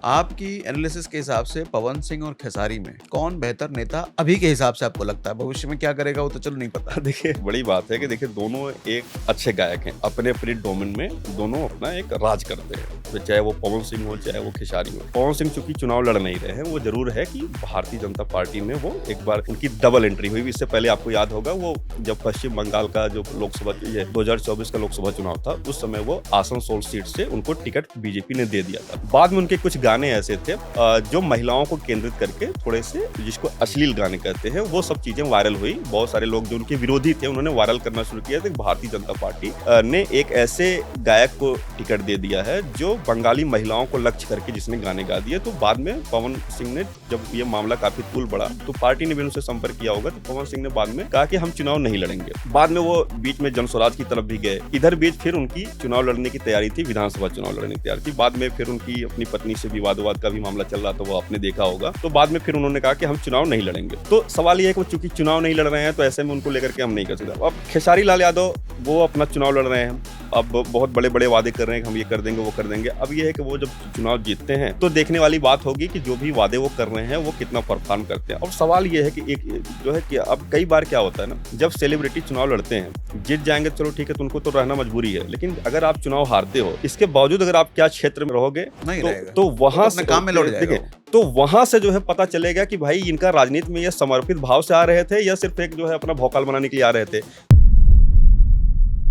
आपकी एनालिसिस के हिसाब से पवन सिंह और खेसारी में कौन बेहतर नेता अभी के हिसाब से आपको लगता है? भविष्य में क्या करेगा वो तो चलो नहीं पता। देखिए, बड़ी बात है कि देखिए दोनों एक अच्छे गायक हैं, अपने अपने डोमेन में दोनों अपना एक राज करते हैं। तो चाहे वो पवन सिंह हो चाहे वो खेसारी हो। पवन सिंह चूंकि चुनाव लड़ नहीं रहे हैं, वो जरूर है कि भारतीय जनता पार्टी में वो एक बार उनकी डबल एंट्री हुई। इससे पहले आपको याद होगा वो जब पश्चिम बंगाल का जो लोकसभा 2024 का लोकसभा चुनाव था, उस समय वो आसनसोल सीट से उनको टिकट बीजेपी ने दे दिया था। बाद में उनके कुछ गाने ऐसे थे जो महिलाओं को केंद्रित करके थोड़े से, जिसको अश्लील गाने कहते हैं, वो सब चीजें वायरल हुई। बहुत सारे लोग जो उनके विरोधी थे उन्होंने वायरल करना शुरू किया था। भारतीय जनता पार्टी ने एक ऐसे गायक को टिकट दे दिया है जो बंगाली महिलाओं को लक्ष्य करके जिसने गाने गा दिए। तो बाद में पवन सिंह ने, जब ये मामला काफी तूल बढ़ा, तो पार्टी ने भी उनसे संपर्क किया होगा। तो पवन सिंह ने बाद में कहा कि हम चुनाव नहीं लड़ेंगे। बाद में वो बीच में जन स्वराज की तरफ भी गए। इधर बीच फिर उनकी चुनाव लड़ने की तैयारी थी, विधानसभा चुनाव लड़ने की तैयारी थी। बाद में फिर उनकी अपनी पत्नी से विवाद का भी मामला चल रहा था, वो आपने देखा होगा। तो बाद में फिर उन्होंने कहा कि हम चुनाव नहीं लड़ेंगे। तो सवाल ये है कि वो चूंकि चुनाव नहीं लड़ रहे हैं, तो ऐसे में उनको लेकर के हम नहीं कर सकते। अब खेसारी लाल यादव वो अपना चुनाव लड़ रहे हैं, अब बहुत बड़े बड़े वादे कर रहे हैं कि हम ये कर देंगे वो कर देंगे। अब ये है कि वो जब चुनाव जीतते हैं तो देखने वाली बात होगी कि जो भी वादे वो कर रहे हैं वो कितना परफॉर्म करते हैं। और सवाल ये है कि एक जो है कि अब कई बार क्या होता है ना, जब सेलिब्रिटी चुनाव लड़ते हैं, जीत जाएंगे चलो ठीक है, तो उनको तो रहना मजबूरी है। लेकिन अगर आप चुनाव हारते हो, इसके बावजूद अगर आप क्या क्षेत्र में रहोगे तो वहां से काम में लौट जाएगा। तो वहां से जो है पता चलेगा कि भाई इनका राजनीति में ये समर्पित भाव से आ रहे थे या सिर्फ एक जो है अपना भौकाल बनाने के लिए आ रहे थे।